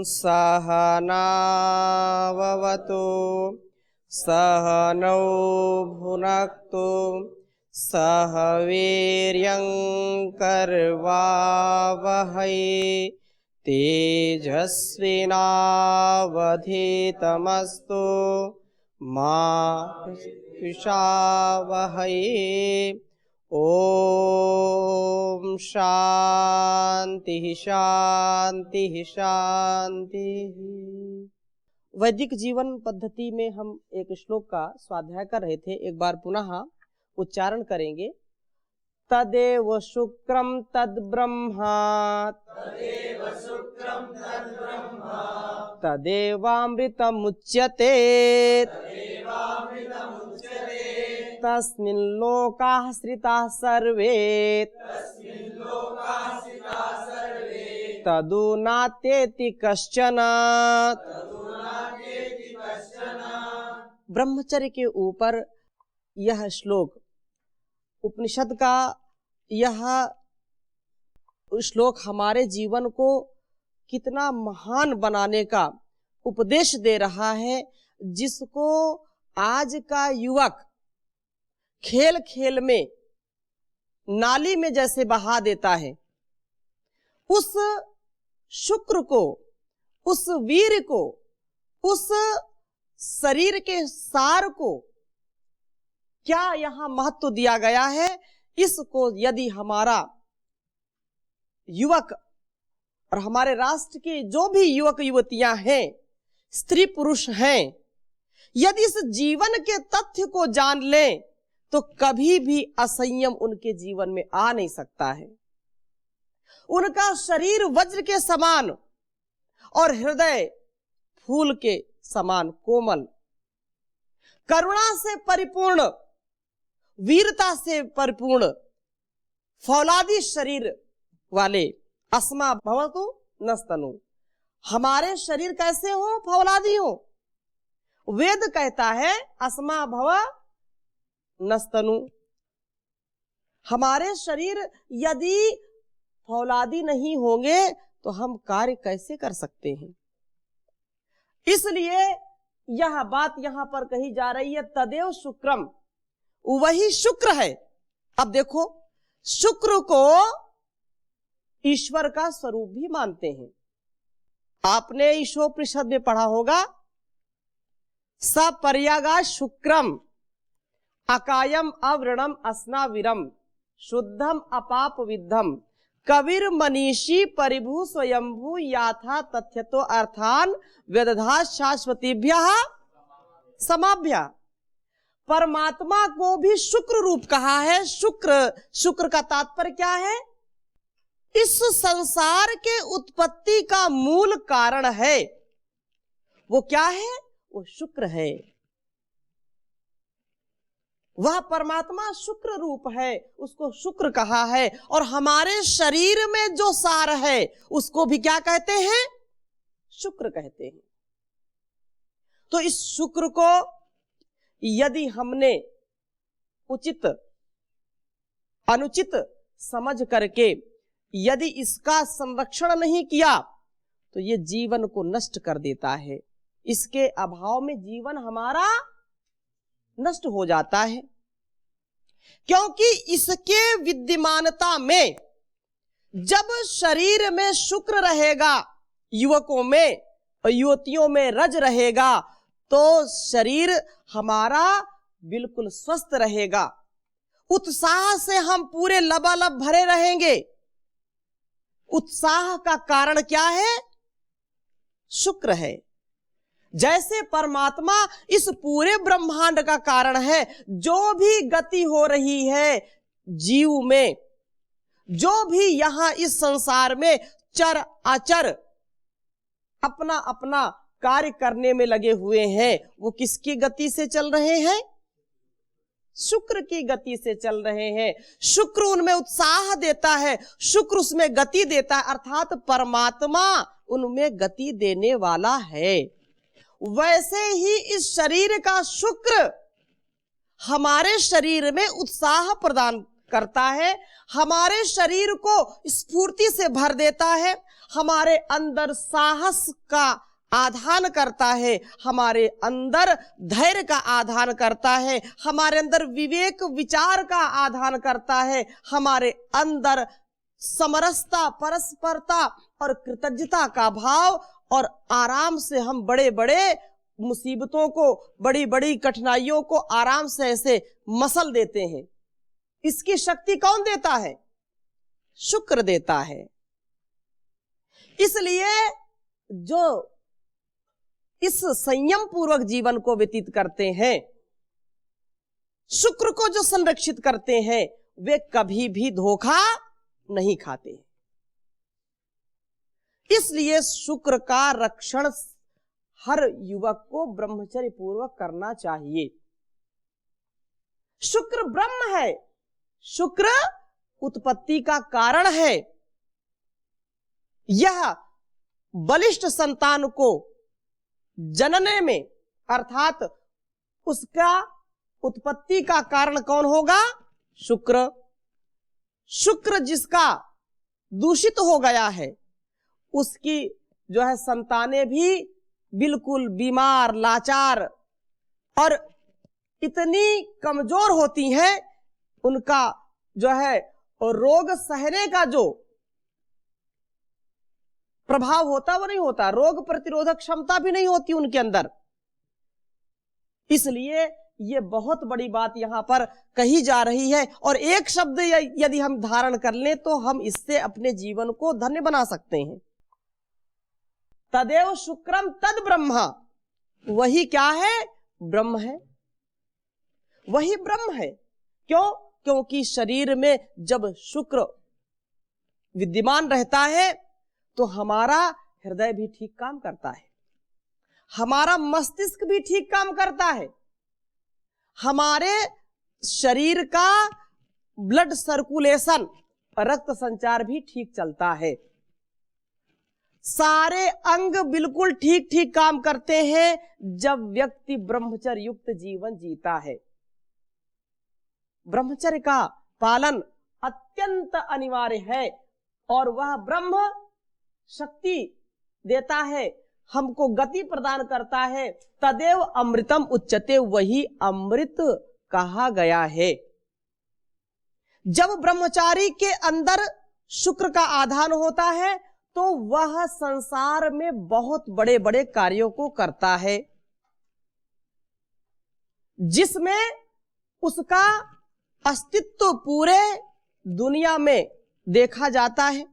सहनाववतु सहनौ भुनक्तु सह वीर्यं करवावहै तेजस्विनावधीतमस्तु मा विद्विषावहै। ओम शांति शांति शांति। वैदिक जीवन पद्धति में हम एक श्लोक का स्वाध्याय कर रहे थे, एक बार पुनः उच्चारण करेंगे। तदेव शुक्रम तद ब्रह्मा तदेवामृतमुच्यते तस्मिन् लोकाः श्रिताः सर्वे तदु नात्येति कश्चन। ब्रह्मचर्य के ऊपर यह श्लोक, उपनिषद का यह श्लोक हमारे जीवन को कितना महान बनाने का उपदेश दे रहा है, जिसको आज का युवक खेल खेल में नाली में जैसे बहा देता है। उस शुक्र को, उस वीर को, उस शरीर के सार को क्या यहाँ महत्व दिया गया है, इसको यदि हमारा युवक और हमारे राष्ट्र के जो भी युवक युवतियां हैं, स्त्री पुरुष हैं, यदि इस जीवन के तथ्य को जान लें तो कभी भी असंयम उनके जीवन में आ नहीं सकता है। उनका शरीर वज्र के समान और हृदय फूल के समान कोमल, करुणा से परिपूर्ण, वीरता से परिपूर्ण, फौलादी शरीर वाले। अस्मा भवतु नस्तनु, हमारे शरीर कैसे हो? फौलादी हो। वेद कहता है अस्मा भव नस्तनु। हमारे शरीर यदि फौलादी नहीं होंगे तो हम कार्य कैसे कर सकते हैं? इसलिए यह बात यहां पर कही जा रही है, तदेव शुक्रम, वही शुक्र है। अब देखो, शुक्र को ईश्वर का स्वरूप भी मानते हैं। आपने ईशोपनिषद में पढ़ा होगा, सपर्यागा शुक्रम अकायम अवृणम अस्नाविरम शुद्धम अपाप विद्धम कविर मनीषी परिभू स्वयंभू याथा तथ्यतो अर्थान वेदधा शाश्वतीभ्यः समाभ्य। परमात्मा को भी शुक्र रूप कहा है। शुक्र का तात्पर्य क्या है? इस संसार के उत्पत्ति का मूल कारण है। वो क्या है? वो शुक्र है। वह परमात्मा शुक्र रूप है, उसको शुक्र कहा है। और हमारे शरीर में जो सार है उसको भी क्या कहते हैं? शुक्र कहते हैं। तो इस शुक्र को यदि हमने उचित अनुचित समझ करके यदि इसका संरक्षण नहीं किया तो ये जीवन को नष्ट कर देता है। इसके अभाव में जीवन हमारा नष्ट हो जाता है, क्योंकि इसके विद्यमानता में जब शरीर में शुक्र रहेगा, युवकों में और युवतियों में रज रहेगा, तो शरीर हमारा बिल्कुल स्वस्थ रहेगा। उत्साह से हम पूरे लबालब भरे रहेंगे। उत्साह का कारण क्या है? शुक्र है। जैसे परमात्मा इस पूरे ब्रह्मांड का कारण है, जो भी गति हो रही है जीव में, जो भी यहां इस संसार में चर अचर अपना अपना कार्य करने में लगे हुए हैं, वो किसकी गति से चल रहे हैं? शुक्र की गति से चल रहे हैं। शुक्र उनमें उत्साह देता है, शुक्र उसमें गति देता है, अर्थात परमात्मा उनमें गति देने वाला है। वैसे ही इस शरीर का शुक्र हमारे शरीर में उत्साह प्रदान करता है, हमारे शरीर को स्फूर्ति से भर देता है, हमारे अंदर साहस का आधान करता है, हमारे अंदर धैर्य का आधान करता है, हमारे अंदर विवेक विचार का आधान करता है, हमारे अंदर समरसता, परस्परता और कृतज्ञता का भाव, और आराम से हम बड़े बड़े मुसीबतों को, बड़ी बड़ी कठिनाइयों को आराम से ऐसे मसल देते हैं। इसकी शक्ति कौन देता है? शुक्र देता है। इसलिए जो इस संयम पूर्वक जीवन को व्यतीत करते हैं, शुक्र को जो संरक्षित करते हैं, वे कभी भी धोखा नहीं खाते। इसलिए शुक्र का रक्षण हर युवक को ब्रह्मचर्य पूर्वक करना चाहिए। शुक्र ब्रह्म है, शुक्र उत्पत्ति का कारण है। यह बलिष्ठ संतान को जनने में, अर्थात उसका उत्पत्ति का कारण कौन होगा? शुक्र। शुक्र जिसका दूषित हो गया है, उसकी जो है संतानें भी बिल्कुल बीमार, लाचार और इतनी कमजोर होती हैं, उनका जो है रोग सहने का जो प्रभाव होता वो नहीं होता, रोग प्रतिरोधक क्षमता भी नहीं होती उनके अंदर। इसलिए ये बहुत बड़ी बात यहां पर कही जा रही है, और एक शब्द यदि हम धारण कर लें तो हम इससे अपने जीवन को धन्य बना सकते हैं। तदेव शुक्रम तद ब्रह्मा, वही क्या है? ब्रह्म है, वही ब्रह्म है। क्यों? क्योंकि शरीर में जब शुक्र विद्यमान रहता है तो हमारा हृदय भी ठीक काम करता है, हमारा मस्तिष्क भी ठीक काम करता है, हमारे शरीर का ब्लड सर्कुलेशन, रक्त संचार भी ठीक चलता है, सारे अंग बिल्कुल ठीक ठीक काम करते हैं जब व्यक्ति ब्रह्मचर्य युक्त जीवन जीता है। ब्रह्मचर्य का पालन अत्यंत अनिवार्य है, और वह ब्रह्म शक्ति देता है, हमको गति प्रदान करता है। तदेव अमृतम उच्चते, वही अमृत कहा गया है। जब ब्रह्मचारी के अंदर शुक्र का आधान होता है तो वह संसार में बहुत बड़े बड़े कार्यों को करता है, जिसमें उसका अस्तित्व पूरे दुनिया में देखा जाता है।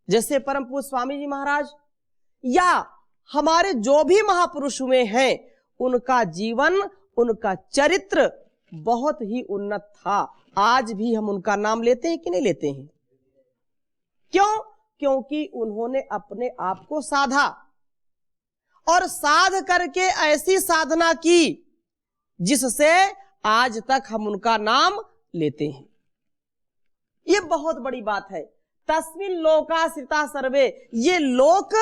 जैसे परम पूज्य स्वामी जी महाराज या हमारे जो भी महापुरुष हुए हैं, उनका जीवन, उनका चरित्र बहुत ही उन्नत था। आज भी हम उनका नाम लेते हैं कि नहीं लेते हैं? क्यों? क्योंकि उन्होंने अपने आप को साधा, और साध करके ऐसी साधना की जिससे आज तक हम उनका नाम लेते हैं। ये बहुत बड़ी बात है। तस्मिन लोकाश्रिता सर्वे, ये लोक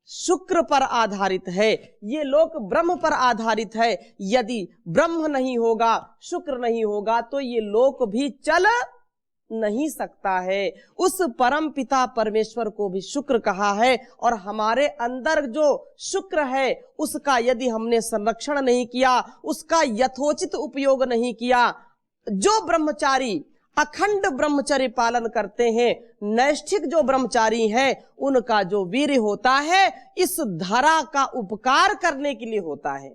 शुक्र पर आधारित है, ये लोक ब्रह्म पर आधारित है। यदि ब्रह्म नहीं होगा, शुक्र नहीं होगा, तो ये लोक भी चल नहीं सकता है। उस परम पिता परमेश्वर को भी शुक्र कहा है, और हमारे अंदर जो शुक्र है उसका यदि हमने संरक्षण नहीं किया, उसका यथोचित उपयोग नहीं किया, जो ब्रह्मचारी अखंड ब्रह्मचर्य पालन करते हैं, नैष्ठिक जो ब्रह्मचारी हैं, उनका जो वीर्य होता है इस धरा का उपकार करने के लिए होता है।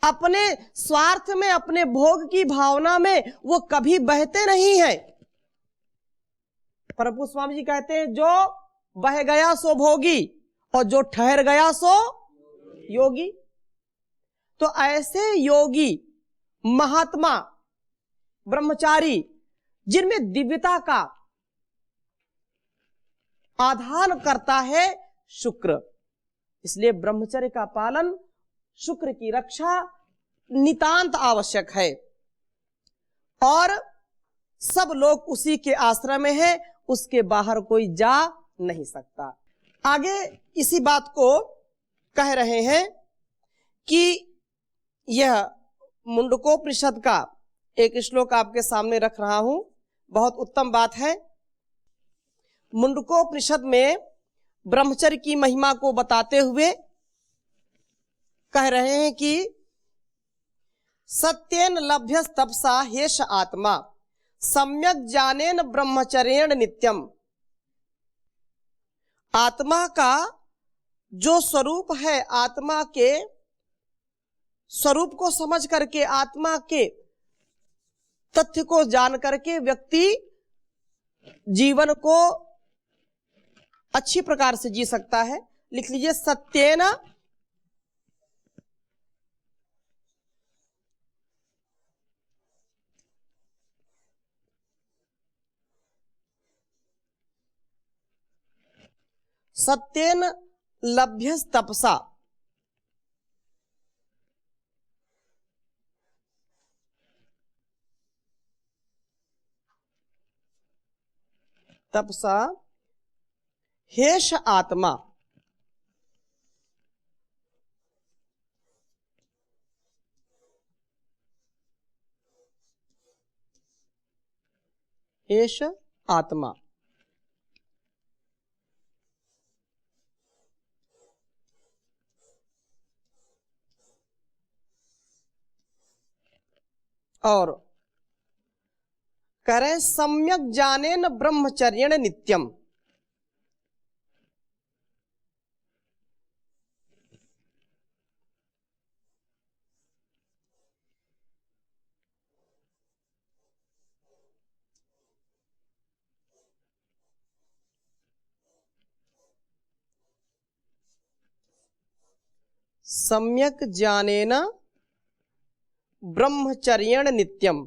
अपने स्वार्थ में, अपने भोग की भावना में वो कभी बहते नहीं है। प्रभु स्वामी जी कहते हैं, जो बह गया सो भोगी और जो ठहर गया सो योगी। तो ऐसे योगी महात्मा ब्रह्मचारी जिनमें दिव्यता का आधान करता है शुक्र, इसलिए ब्रह्मचर्य का पालन, शुक्र की रक्षा नितांत आवश्यक है। और सब लोग उसी के आश्रय में है, उसके बाहर कोई जा नहीं सकता। आगे इसी बात को कह रहे हैं कि यह मुंडकोपनिषद का एक श्लोक आपके सामने रख रहा हूं, बहुत उत्तम बात है। मुंडकोपनिषद में ब्रह्मचर्य की महिमा को बताते हुए कह रहे हैं कि सत्येन लभ्य तपसा हेष आत्मा सम्यक ज्ञानेन ब्रह्मचर्येण नित्यम। आत्मा का जो स्वरूप है, आत्मा के स्वरूप को समझ करके, आत्मा के तथ्य को जान करके व्यक्ति जीवन को अच्छी प्रकार से जी सकता है। लिख लीजिए, सत्येन सत्येन लभ्य तपसा। तपसा हेष आत्मा। हेष आत्मा। और करें सम्यक ज्ञानेन ब्रह्मचर्येण नित्यम। सम्यक ज्ञानेन ब्रह्मचर्येण नित्यम।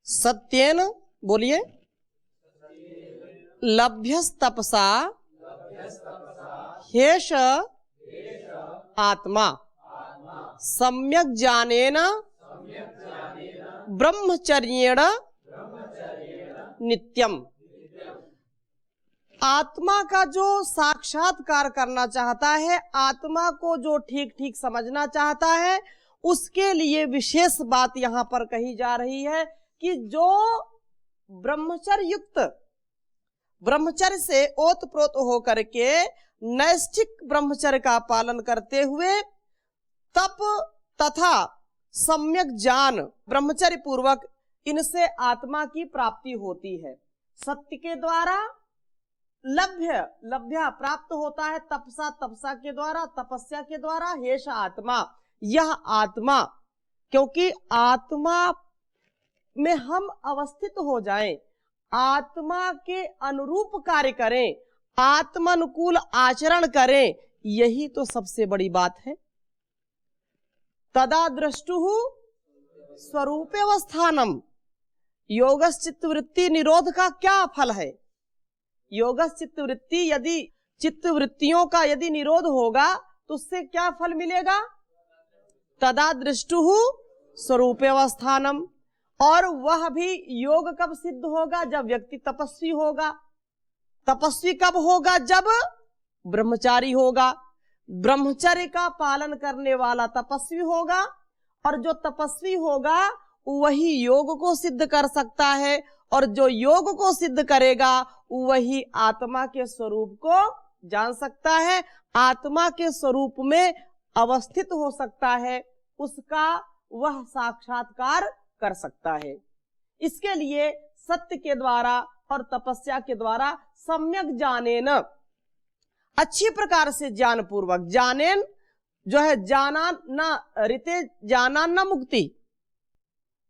सत्येन, बोलिए, लभ्यस्तपसा हेष आत्मा सम्यक ज्ञानेन ब्रह्मचर्येण नित्यम। आत्मा का जो साक्षात्कार करना चाहता है, आत्मा को जो ठीक ठीक समझना चाहता है, उसके लिए विशेष बात यहां पर कही जा रही है कि जो ब्रह्मचर्य युक्त, ब्रह्मचर्य से ओतप्रोत होकर के नैष्ठिक ब्रह्मचर्य का पालन करते हुए तप तथा सम्यक ज्ञान ब्रह्मचर्य पूर्वक इनसे आत्मा की प्राप्ति होती है। सत्य के द्वारा लभ्य प्राप्त होता है, तपसा, तपसा के द्वारा, तपस्या के द्वारा, हेष आत्मा, यह आत्मा। क्योंकि आत्मा में हम अवस्थित हो जाएं, आत्मा के अनुरूप कार्य करें, आत्मानुकूल आचरण करें, यही तो सबसे बड़ी बात है। तदा द्रष्टुः स्वरूपेवस्थानम। योगश्चित्त वृत्ति निरोध का क्या फल है? योगश्चित्त वृत्ति, यदि चित्त वृत्तियों का यदि निरोध होगा तो उससे क्या फल मिलेगा? तदा दृष्टुः स्वरूपेवस्थानम। और वह भी योग कब सिद्ध होगा? जब व्यक्ति तपस्वी होगा। तपस्वी कब होगा? जब ब्रह्मचारी होगा। ब्रह्मचर्य का पालन करने वाला तपस्वी होगा, और जो तपस्वी होगा वही योग को सिद्ध कर सकता है, और जो योग को सिद्ध करेगा वही आत्मा के स्वरूप को जान सकता है, आत्मा के स्वरूप में अवस्थित हो सकता है, उसका वह साक्षात्कार कर सकता है। इसके लिए सत्य के द्वारा और तपस्या के द्वारा सम्यक ज्ञानेन, अच्छी प्रकार से ज्ञान पूर्वक, ज्ञानेन जो है जाना न ऋते जाना न मुक्ति,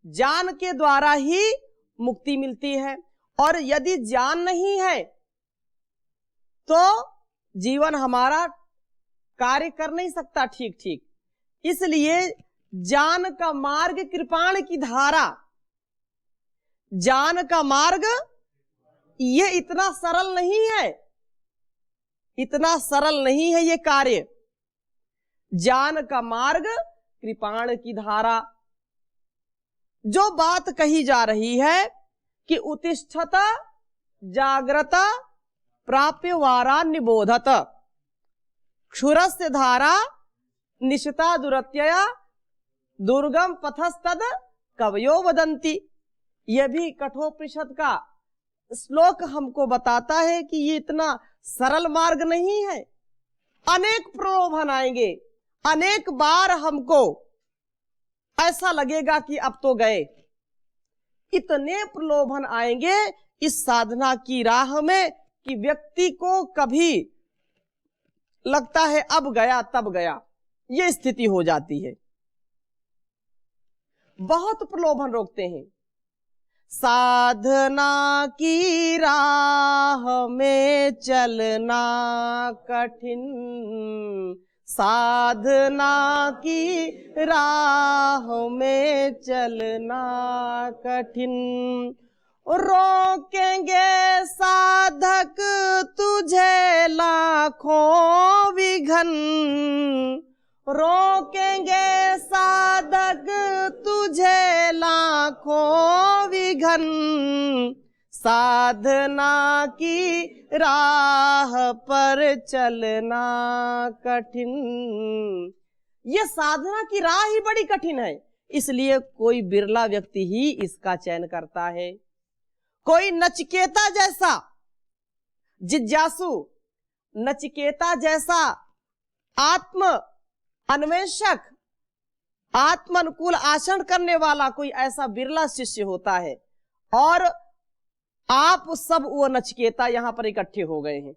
ज्ञान के द्वारा ही मुक्ति मिलती है। और यदि ज्ञान नहीं है तो जीवन हमारा कार्य कर नहीं सकता ठीक ठीक। इसलिए ज्ञान का मार्ग कृपाण की धारा, ज्ञान का मार्ग ये इतना सरल नहीं है, इतना सरल नहीं है ये कार्य। ज्ञान का मार्ग कृपाण की धारा। जो बात कही जा रही है कि उत्तिष्ठत जाग्रत प्राप्य वारा निबोधत क्षुरस्य धारा निशिता दुरत्यया दुर्गम पथस्तद कवयो वदंती। यह भी कठोपनिषद का श्लोक हमको बताता है कि ये इतना सरल मार्ग नहीं है। अनेक प्रलोभन आएंगे, अनेक बार हमको ऐसा लगेगा कि अब तो गए। इतने प्रलोभन आएंगे इस साधना की राह में कि व्यक्ति को कभी लगता है अब गया तब गया, ये स्थिति हो जाती है। बहुत प्रलोभन रोकते हैं। साधना की राह में चलना कठिन, साधना की राह में चलना कठिन, रोकेंगे साधक तुझे लाखों विघन, रोकेंगे साधक तुझे लाखों विघन, साधना की राह पर चलना कठिन। ये साधना की राह ही बड़ी कठिन है, इसलिए कोई बिरला व्यक्ति ही इसका चयन करता है। कोई नचिकेता जैसा जिज्ञासु, नचिकेता जैसा आत्म अन्वेषक, आत्म अनुकूल आचरण करने वाला कोई ऐसा बिरला शिष्य होता है। और आप सब वो नचिकेता यहां पर इकट्ठे हो गए हैं।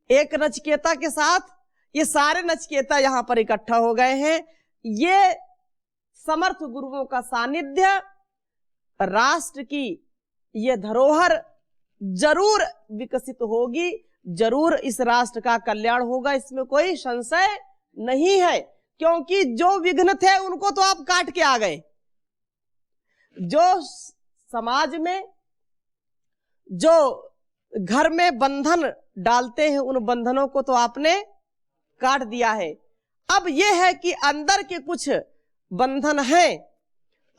एक नचिकेता के साथ ये सारे नचिकेता यहां पर इकट्ठा हो गए हैं। ये समर्थ गुरुओं का सानिध्य, राष्ट्र की ये धरोहर जरूर विकसित होगी, जरूर इस राष्ट्र का कल्याण होगा, इसमें कोई संशय नहीं है। क्योंकि जो विघ्न थे उनको तो आप काट के आ गए। जो समाज में, जो घर में बंधन डालते हैं, उन बंधनों को तो आपने काट दिया है। अब यह है कि अंदर के कुछ बंधन हैं,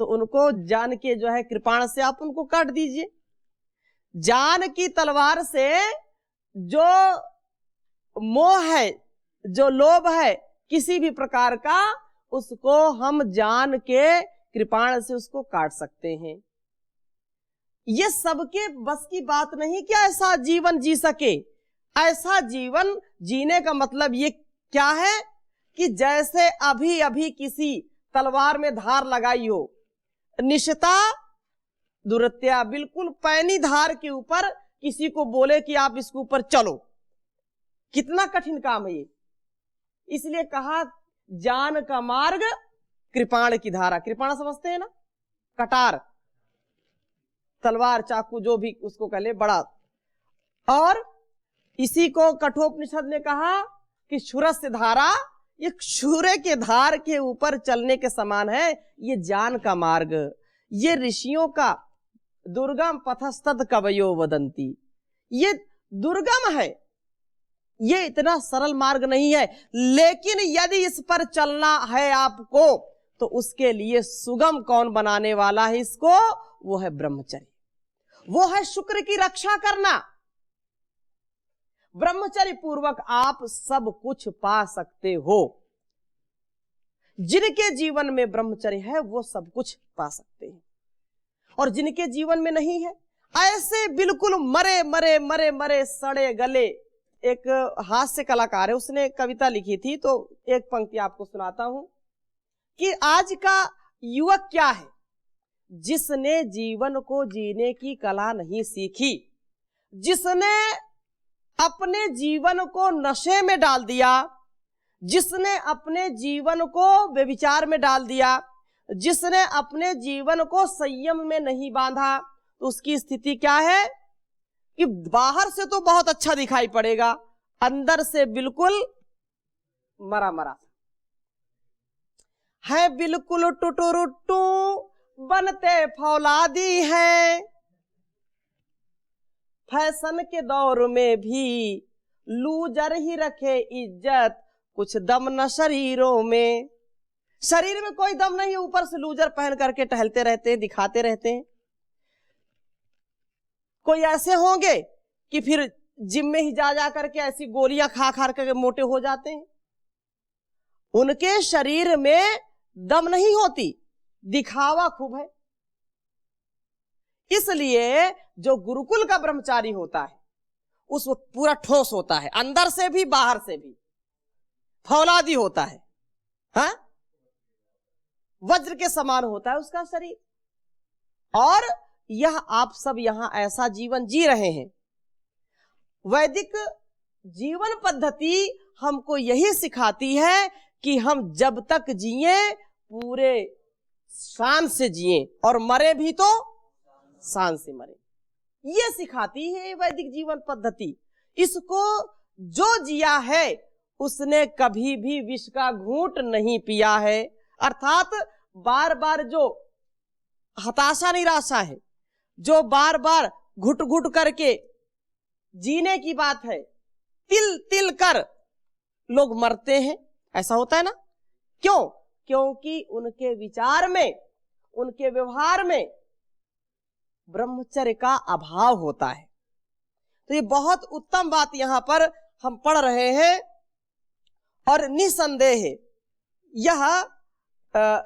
तो उनको जान के जो है कृपाण से आप उनको काट दीजिए। जान की तलवार से जो मोह है, जो लोभ है किसी भी प्रकार का, उसको हम जान के कृपाण से उसको काट सकते हैं। ये सबके बस की बात नहीं कि ऐसा जीवन जी सके। ऐसा जीवन जीने का मतलब ये क्या है कि जैसे अभी अभी किसी तलवार में धार लगाई हो, निशिता दुरत्या, बिल्कुल पैनी धार के ऊपर किसी को बोले कि आप इसके ऊपर चलो, कितना कठिन काम है ये। इसलिए कहा जान का मार्ग कृपाण की धारा। कृपाण समझते हैं ना, कटार, तलवार, चाकू, जो भी उसको कह ले, बड़ा। और इसी को कठोपनिषद ने कहा कि क्षुरस्य धारा, ये क्षुरे के धार के ऊपर चलने के समान है ये ज्ञान का मार्ग। ये ऋषियों का दुर्गम पथस्तद कवयो वदंती, ये दुर्गम है, ये इतना सरल मार्ग नहीं है। लेकिन यदि इस पर चलना है आपको, तो उसके लिए सुगम कौन बनाने वाला है इसको? वो है ब्रह्मचर्य, वो है शुक्र की रक्षा करना। ब्रह्मचर्य पूर्वक आप सब कुछ पा सकते हो। जिनके जीवन में ब्रह्मचर्य है वो सब कुछ पा सकते हैं, और जिनके जीवन में नहीं है, ऐसे बिल्कुल मरे मरे मरे मरे सड़े गले। एक हास्य कलाकार है, उसने कविता लिखी थी, तो एक पंक्ति आपको सुनाता हूं कि आज का युवक क्या है, जिसने जीवन को जीने की कला नहीं सीखी, जिसने अपने जीवन को नशे में डाल दिया, जिसने अपने जीवन को व्यभिचार में डाल दिया, जिसने अपने जीवन को संयम में नहीं बांधा, तो उसकी स्थिति क्या है कि बाहर से तो बहुत अच्छा दिखाई पड़ेगा, अंदर से बिल्कुल मरा मरा है, बिल्कुल टुटुरुट्टू बनते फौलादी है। फैशन के दौर में भी लूजर ही रखे इज्जत, कुछ दम न शरीरों में। शरीर में कोई दम नहीं है, ऊपर से लूजर पहन करके टहलते रहते हैं, दिखाते रहते हैं। कोई ऐसे होंगे कि फिर जिम में ही जा करके ऐसी गोलियां खा करके मोटे हो जाते हैं। उनके शरीर में दम नहीं होती, दिखावा खूब है। इसलिए जो गुरुकुल का ब्रह्मचारी होता है उस पूरा ठोस होता है, अंदर से भी बाहर से भी फौलादी होता है, हाँ? वज्र के समान होता है उसका शरीर। और यह आप सब यहां ऐसा जीवन जी रहे हैं। वैदिक जीवन पद्धति हमको यही सिखाती है कि हम जब तक जिए पूरे शान से जिए और मरे भी तो शान से मरे, ये सिखाती है वैदिक जीवन पद्धति। इसको जो जिया है उसने कभी भी विष का घूंट नहीं पिया है। अर्थात बार बार जो हताशा निराशा है, जो बार बार घुट घुट करके जीने की बात है, तिल तिल कर लोग मरते हैं, ऐसा होता है ना। क्यों? क्योंकि उनके विचार में, उनके व्यवहार में ब्रह्मचर्य का अभाव होता है। तो ये बहुत उत्तम बात यहां पर हम पढ़ रहे हैं। और निसंदेह यह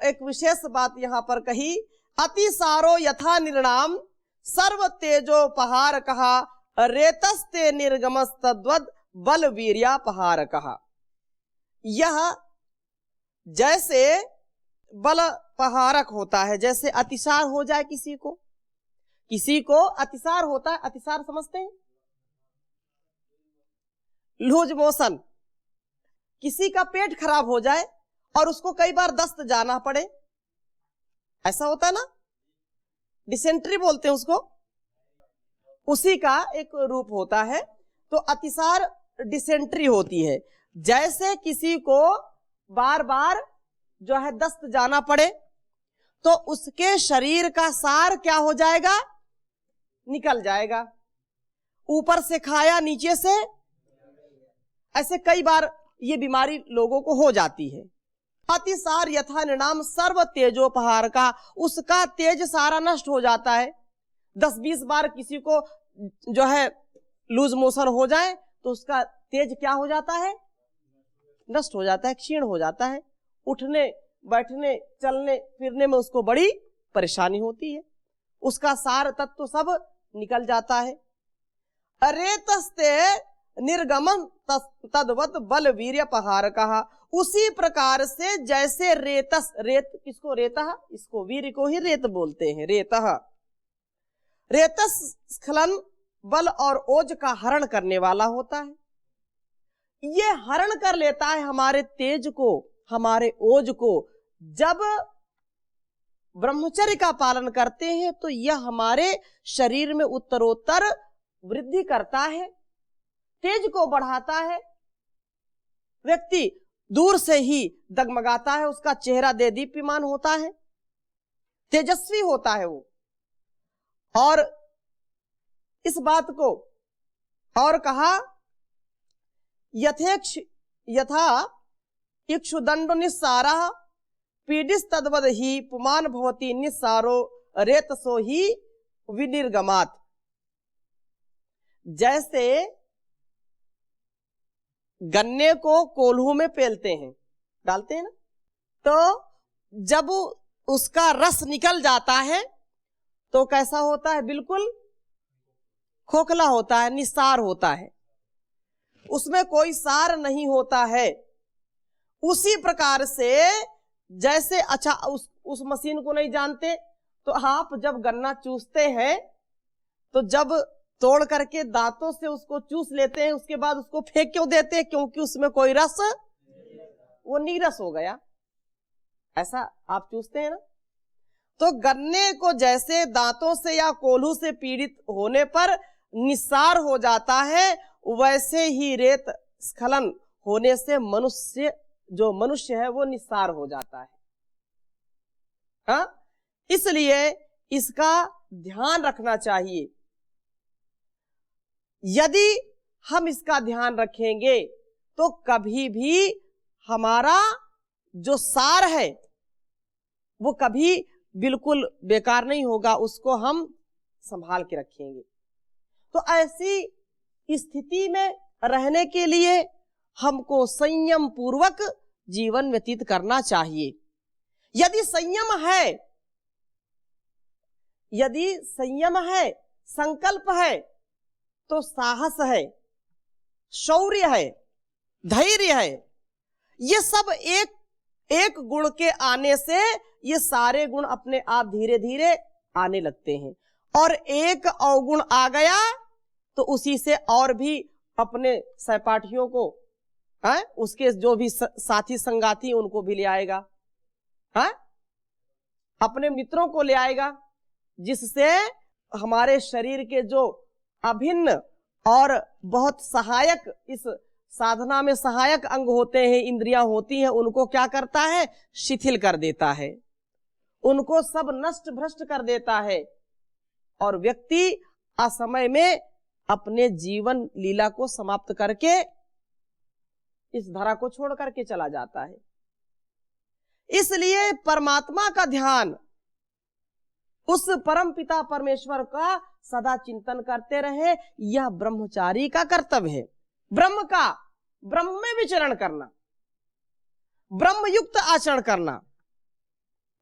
एक विशेष बात यहां पर कही, अतिसारो यथा निर्णाम सर्व तेजोपहार कहा, रेतस्ते निर्गमस तद्वद बल वीर्यापहार कहा। यह जैसे बल पहारक होता है, जैसे अतिसार हो जाए किसी को अतिसार होता है। अतिसार समझते हैं? लूज मोशन, किसी का पेट खराब हो जाए और उसको कई बार दस्त जाना पड़े, ऐसा होता है ना, डिसेंट्री बोलते हैं उसको, उसी का एक रूप होता है। तो अतिसार डिसेंट्री होती है। जैसे किसी को बार बार जो है दस्त जाना पड़े तो उसके शरीर का सार क्या हो जाएगा? निकल जाएगा। ऊपर से खाया, नीचे से, ऐसे कई बार ये बीमारी लोगों को हो जाती है। अतिसार यथा निर्णाम सर्व तेजोपहार का, उसका तेज सारा नष्ट हो जाता है। 10-20 बार किसी को जो है लूज मोशन हो जाए तो उसका तेज क्या हो जाता है? नष्ट हो जाता है, क्षीण हो जाता है। उठने बैठने चलने फिरने में उसको बड़ी परेशानी होती है, उसका सार तत्व सब निकल जाता है। रेतस्ते निर्गमन तद्वत बल वीर्य पहार कहा। उसी प्रकार से जैसे रेतस, रेत किसको? रेतः, इसको वीर्य को ही रेत बोलते हैं, रेतः। रेतस स्खलन बल और ओज का हरण करने वाला होता है। ये हरण कर लेता है हमारे तेज को, हमारे ओज को। जब ब्रह्मचर्य का पालन करते हैं तो यह हमारे शरीर में उत्तरोत्तर वृद्धि करता है, तेज को बढ़ाता है। व्यक्ति दूर से ही दगमगाता है, उसका चेहरा देदीप्यमान होता है, तेजस्वी होता है वो। और इस बात को और कहा, यथा इक्षुदंड निस्सारा पीडिस तद्वद ही पुमान भवति निस्सारो रेतसो ही विनिर्गमात। जैसे गन्ने को कोल्हू में पेलते हैं, डालते हैं ना, तो जब उसका रस निकल जाता है तो कैसा होता है? बिल्कुल खोखला होता है, निस्सार होता है, उसमें कोई सार नहीं होता है। उसी प्रकार से जैसे, अच्छा उस मशीन को नहीं जानते तो आप जब गन्ना चूसते हैं तो जब तोड़ करके दांतों से उसको चूस लेते हैं, उसके बाद उसको फेंक क्यों देते हैं? क्योंकि उसमें कोई रस, वो नीरस हो गया। ऐसा आप चूसते हैं ना। तो गन्ने को जैसे दांतों से या कोल्हू से पीड़ित होने पर निस्सार हो जाता है, वैसे ही रेत स्खलन होने से मनुष्य है वो निस्सार हो जाता है। हाँ, इसलिए इसका ध्यान रखना चाहिए। यदि हम इसका ध्यान रखेंगे तो कभी भी हमारा जो सार है वो कभी बिल्कुल बेकार नहीं होगा, उसको हम संभाल के रखेंगे। तो ऐसी स्थिति में रहने के लिए हमको संयम पूर्वक जीवन व्यतीत करना चाहिए। यदि संयम है, संकल्प है, तो साहस है, शौर्य है, धैर्य है। ये सब एक गुण के आने से ये सारे गुण अपने आप धीरे धीरे आने लगते हैं। और एक अवगुण आ गया तो उसी से और भी अपने सहपाठियों को, उसके जो भी साथी संगाती उनको भी ले आएगा, अपने मित्रों को ले आएगा, जिससे हमारे शरीर के जो अभिन्न और बहुत सहायक, इस साधना में सहायक अंग होते हैं, इंद्रियां होती हैं, उनको क्या करता है? शिथिल कर देता है, उनको सब नष्ट भ्रष्ट कर देता है और व्यक्ति असमय में अपने जीवन लीला को समाप्त करके इस धरा को छोड़ करके चला जाता है। इसलिए परमात्मा का ध्यान, उस परम पिता परमेश्वर का सदा चिंतन करते रहे, यह ब्रह्मचारी का कर्तव्य है। ब्रह्म में विचरण करना, ब्रह्म युक्त आचरण करना,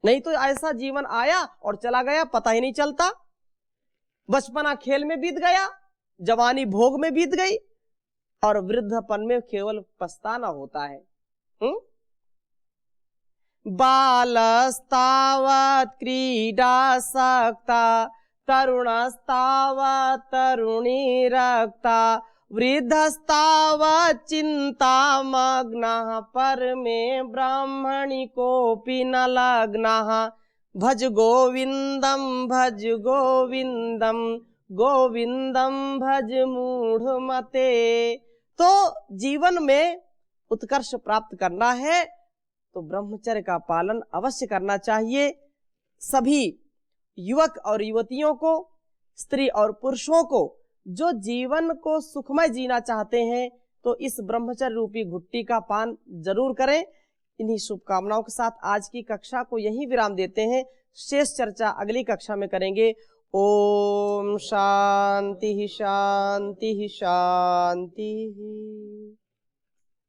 नहीं तो ऐसा जीवन आया और चला गया, पता ही नहीं चलता। बचपना खेल में बीत गया, जवानी भोग में बीत गई और वृद्धपन में केवल पछताना होता है। बालस्तावत् क्रीडासक्ता तरुणस्तावत् तरुणीरक्ता वृद्धस्तावत् चिन्तामग्नः परमे ब्रह्मणि कोऽपि न लग्नः भज गोविंदम गोविंदम भज मूढ़मते। तो जीवन में उत्कर्ष प्राप्त करना है तो ब्रह्मचर्य का पालन अवश्य करना चाहिए। सभी युवक और युवतियों को, स्त्री और पुरुषों को जो जीवन को सुखमय जीना चाहते हैं तो इस ब्रह्मचर्य रूपी घुट्टी का पान जरूर करें। इन्हीं शुभकामनाओं के साथ आज की कक्षा को यहीं विराम देते हैं। शेष चर्चा अगली कक्षा में करेंगे। ओम शांति शांति शांति।